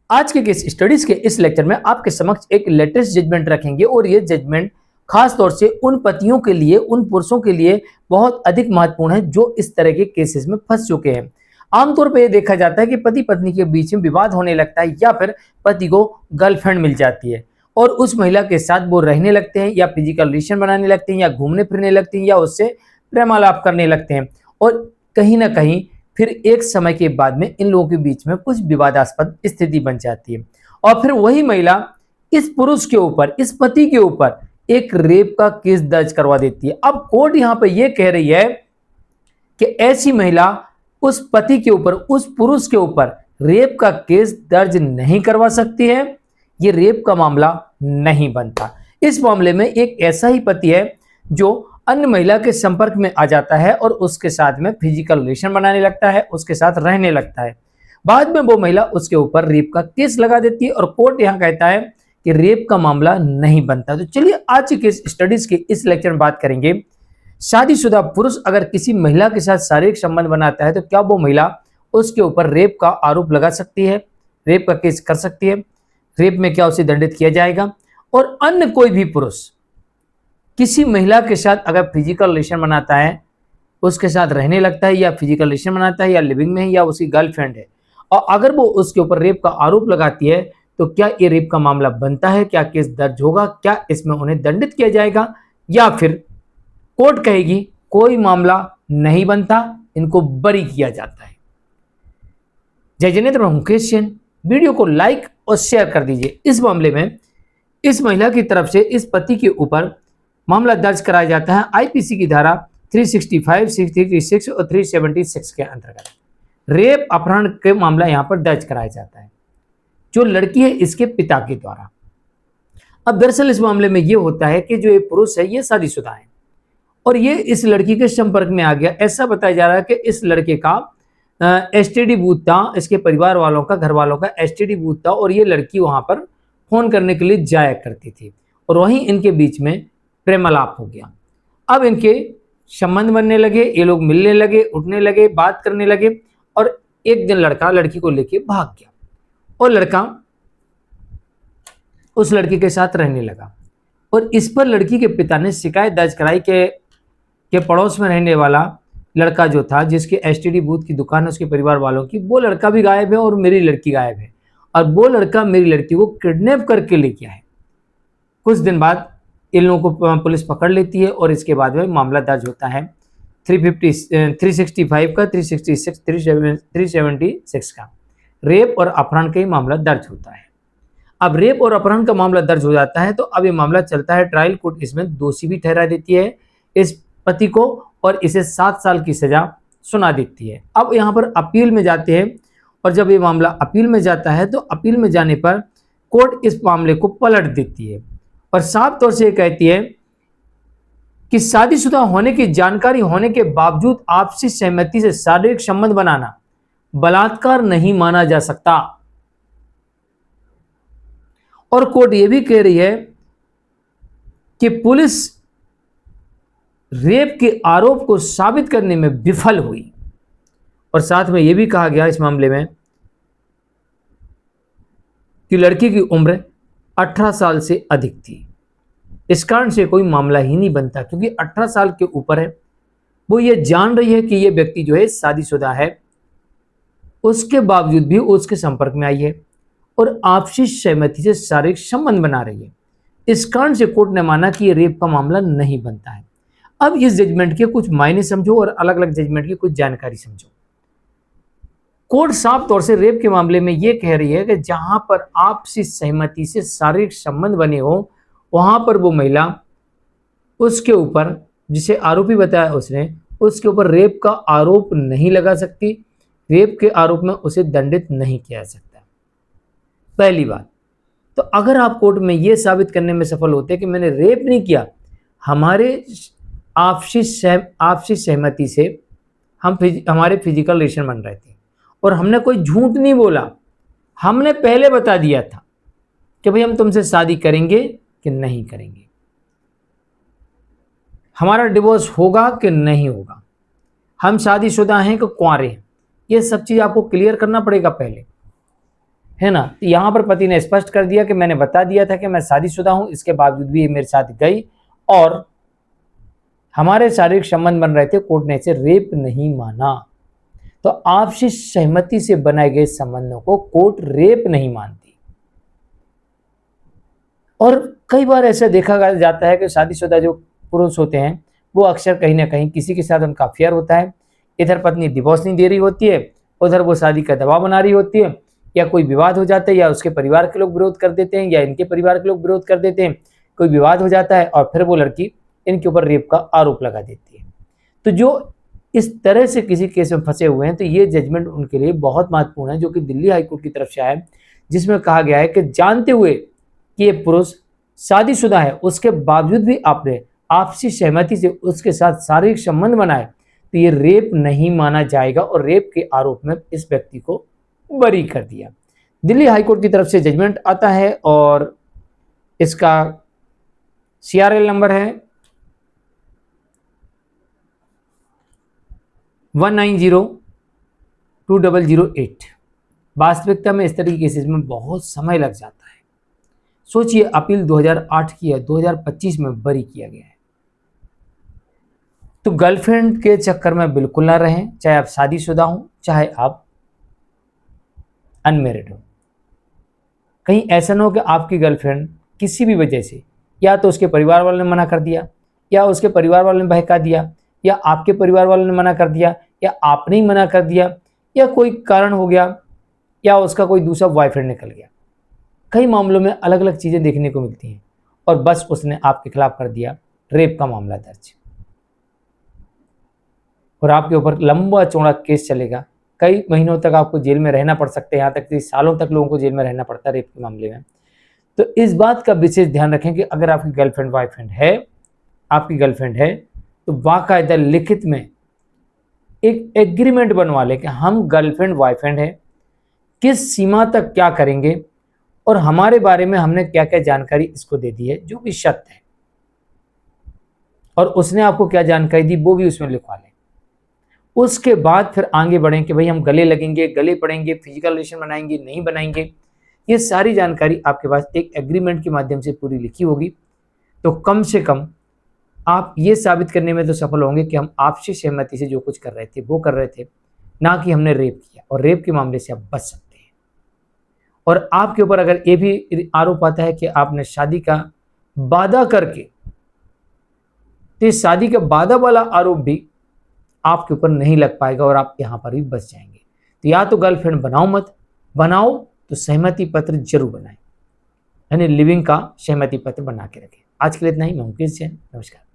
आज के case studies के इस लेक्चर में आपके समक्ष एक लेटेस्ट जजमेंट रखेंगे और ये जजमेंट खास तौर से उन पतियों के लिए, उन पुरुषों के लिए बहुत अधिक महत्वपूर्ण है जो इस तरह के केसेस में फंस चुके हैं। आमतौर पर यह देखा जाता है कि पति पत्नी के बीच में विवाद होने लगता है या फिर पति को गर्लफ्रेंड मिल जाती है और उस महिला के साथ वो रहने लगते हैं या फिजिकल रिलेशन बनाने लगते हैं या घूमने फिरने लगते हैं या उससे प्रेमालाप करने लगते हैं और कहीं ना कहीं फिर एक समय के बाद में इन लोगों के बीच में कुछ विवादास्पद स्थिति बन जाती है और फिर वही महिला इस पुरुष के ऊपर, इस पति के ऊपर एक रेप का केस दर्ज करवा देती है। अब कोर्ट यहां पर यह कह रही है कि ऐसी महिला उस पति के ऊपर, उस पुरुष के ऊपर रेप का केस दर्ज नहीं करवा सकती है। यह रेप का मामला नहीं बनता। इस मामले में एक ऐसा ही पति है जो अन्य महिला के संपर्क में आ जाता है और उसके साथ में फिजिकल रिलेशन बनाने लगता है, उसके साथ रहने लगता है। बाद में वो महिला उसके ऊपर रेप का केस लगा देती है और कोर्ट यहां कहता है कि रेप का मामला नहीं बनता। तो चलिए आज के स्टडीज के इस लेक्चर में बात करेंगे, शादीशुदा पुरुष अगर किसी महिला के साथ शारीरिक संबंध बनाता है तो क्या वो महिला उसके ऊपर रेप का आरोप लगा सकती है, रेप का केस कर सकती है, रेप में क्या उसे दंडित किया जाएगा। और अन्य कोई भी पुरुष किसी महिला के साथ अगर फिजिकल रिलेशन बनाता है, उसके साथ रहने लगता है या फिजिकल रिलेशन बनाता है या लिविंग में है या उसकी गर्लफ्रेंड है और अगर वो उसके ऊपर रेप का आरोप लगाती है तो क्या ये रेप का मामला बनता है, क्या केस दर्ज होगा, क्या इसमें उन्हें दंडित किया जाएगा या फिर कोर्ट कहेगी कोई मामला नहीं बनता, इनको बरी किया जाता है। जय जिनेंद्र, मुकेश जैन। वीडियो को लाइक और शेयर कर दीजिए। इस मामले में इस महिला की तरफ से इस पति के ऊपर मामला दर्ज कराया जाता है आईपीसी की धारा 365, 636 और 376 के अंतर्गत रेप अपहरण के मामला यहां पर दर्ज कराया जाता है। जो लड़की है इसके पिता के द्वारा। अब दरअसल इस मामले में यह होता है कि जो ये पुरुष है ये शादीशुदा है और ये इस लड़की के संपर्क में आ गया। ऐसा बताया जा रहा है कि इस लड़के का एसटीडी बूथ था, इसके परिवार वालों का, घर वालों का एसटीडी बूथ था और ये लड़की वहां पर फोन करने के लिए जाया करती थी और वहीं इनके बीच में प्रेमालाप हो गया। अब इनके संबंध बनने लगे, ये लोग मिलने लगे, उठने लगे, बात करने लगे और एक दिन लड़का लड़की को लेके भाग गया और लड़का उस लड़की के साथ रहने लगा और इस पर लड़की के पिता ने शिकायत दर्ज कराई कि पड़ोस में रहने वाला लड़का जो था, जिसके एसटीडी बूथ की दुकान है उसके परिवार वालों की, वो लड़का भी गायब है और मेरी लड़की गायब है और वो लड़का मेरी लड़की को किडनैप करके ले गया है। कुछ दिन बाद इन लोगों को पुलिस पकड़ लेती है और इसके बाद में मामला दर्ज होता है 365 का, 366, 376 का रेप और अपहरण का मामला दर्ज होता है। अब रेप और अपहरण का मामला दर्ज हो जाता है तो अब ये मामला चलता है, ट्रायल कोर्ट इसमें दोषी भी ठहरा देती है इस पति को और इसे 7 साल की सजा सुना देती है। अब यहाँ पर अपील में जाते हैं और जब ये मामला अपील में जाता है तो अपील में जाने पर कोर्ट इस मामले को पलट देती है और साफ तौर से ये कहती है कि शादीशुदा होने की जानकारी होने के बावजूद आपसी सहमति से शारीरिक संबंध बनाना बलात्कार नहीं माना जा सकता। और कोर्ट यह भी कह रही है कि पुलिस रेप के आरोप को साबित करने में विफल हुई और साथ में यह भी कहा गया इस मामले में कि लड़की की उम्र 18 साल से अधिक थी। इस कारण से कोई मामला ही नहीं बनता क्योंकि 18 साल के ऊपर है, वो ये जान रही है कि ये व्यक्ति जो है शादीशुदा है, उसके बावजूद भी उसके संपर्क में आई है और आपसी सहमति से शारीरिक संबंध बना रही है। इस कारण से कोर्ट ने माना कि ये रेप का मामला नहीं बनता है। अब इस जजमेंट के कुछ मायने समझो और अलग अलग जजमेंट की कुछ जानकारी समझो। कोर्ट साफ तौर से रेप के मामले में यह कह रही है कि जहां पर आपसी सहमति से शारीरिक संबंध बने हो वहां पर वो महिला उसके ऊपर, जिसे आरोपी बताया उसने, उसके ऊपर रेप का आरोप नहीं लगा सकती, रेप के आरोप में उसे दंडित नहीं किया जा सकता। पहली बात तो अगर आप कोर्ट में यह साबित करने में सफल होते कि मैंने रेप नहीं किया, हमारे आपसी सहमति से हमारे फिजिकल रिलेशन बन रहे थे और हमने कोई झूठ नहीं बोला, हमने पहले बता दिया था कि भाई हम तुमसे शादी करेंगे कि नहीं करेंगे, हमारा डिवोर्स होगा कि नहीं होगा, हम शादीशुदा हैं कि कुंवारे हैं, ये सब चीज आपको क्लियर करना पड़ेगा पहले। है ना। तो यहाँ पर पति ने स्पष्ट कर दिया कि मैंने बता दिया था कि मैं शादीशुदा हूं, इसके बावजूद भी ये मेरे साथ गई और हमारे शारीरिक संबंध बन रहे थे, कोर्ट ने इसे रेप नहीं माना। तो आपसी सहमति से बनाए गए संबंधों को कोर्ट रेप नहीं मानती। और कई बार ऐसा देखा जाता है कि शादीशुदा जो पुरुष होते हैं वो अक्सर कहीं ना कहीं किसी के साथ उनका अफेयर होता है, इधर पत्नी डिवोर्स नहीं दे रही होती है, उधर वो शादी का दबाव बना रही होती है, या कोई विवाद हो जाता है, या उसके परिवार के लोग विरोध कर देते हैं, या इनके परिवार के लोग विरोध कर देते हैं, कोई विवाद हो जाता है और फिर वो लड़की इनके ऊपर रेप का आरोप लगा देती है। तो जो इस तरह से किसी केस में फंसे हुए हैं तो ये जजमेंट उनके लिए बहुत महत्वपूर्ण है, जो कि दिल्ली हाईकोर्ट की तरफ से आया है, जिसमें कहा गया है कि जानते हुए कि ये पुरुष शादीशुदा है उसके बावजूद भी आपने आपसी सहमति से उसके साथ शारीरिक संबंध बनाए तो ये रेप नहीं माना जाएगा और रेप के आरोप में इस व्यक्ति को बरी कर दिया। दिल्ली हाईकोर्ट की तरफ से जजमेंट आता है और इसका CRL नंबर है 190208। वास्तविकता में इस तरह के केसेस में बहुत समय लग जाता है। सोचिए अपील 2008 की है, 2025 में बरी किया गया है। तो गर्लफ्रेंड के चक्कर में बिल्कुल ना रहें, चाहे आप शादीशुदा हो चाहे आप अनमेरिड हो। कहीं ऐसा ना हो कि आपकी गर्लफ्रेंड किसी भी वजह से, या तो उसके परिवार वालों ने मना कर दिया, या उसके परिवार वालों ने बहका दिया, या आपके परिवार वालों ने मना कर दिया, या आपने ही मना कर दिया, या कोई कारण हो गया, या उसका कोई दूसरा बॉयफ्रेंड निकल गया। कई मामलों में अलग अलग चीज़ें देखने को मिलती हैं और बस उसने आपके खिलाफ कर दिया रेप का मामला दर्ज और आपके ऊपर लंबा चौड़ा केस चलेगा। कई महीनों तक आपको जेल में रहना पड़ सकता है, यहाँ तक कि सालों तक लोगों को जेल में रहना पड़ता है रेप के मामले में। तो इस बात का विशेष ध्यान रखें कि अगर आपकी गर्लफ्रेंड बॉयफ्रेंड है, आपकी गर्लफ्रेंड है, तो बाकायदा लिखित में एक एग्रीमेंट बनवा लें कि हम गर्लफ्रेंड बॉयफ्रेंड है, किस सीमा तक क्या करेंगे और हमारे बारे में हमने क्या क्या जानकारी इसको दे दी है जो भी सत्य है, और उसने आपको क्या जानकारी दी वो भी उसमें लिखवा लें। उसके बाद फिर आगे बढ़ें कि भाई हम गले लगेंगे, गले पड़ेंगे, फिजिकल रिलेशन बनाएंगे, नहीं बनाएंगे। ये सारी जानकारी आपके पास एक एग्रीमेंट के माध्यम से पूरी लिखी होगी। तो कम से कम आप ये साबित करने में तो सफल होंगे कि हम आपसी सहमति से जो कुछ कर रहे थे वो कर रहे थे, ना कि हमने रेप किया, और रेप के मामले से आप बच सकते हैं। और आपके ऊपर अगर ये भी आरोप आता है कि आपने शादी का वादा करके, तो इस शादी का वादा वाला आरोप भी आपके ऊपर नहीं लग पाएगा और आप यहाँ पर भी बच जाएंगे। तो या तो गर्लफ्रेंड बनाओ मत, बनाओ तो सहमति पत्र जरूर बनाएं, यानी लिविंग का सहमति पत्र बना के रखें। आज के लिए इतना ही। मैं मुकेश जैन, नमस्कार।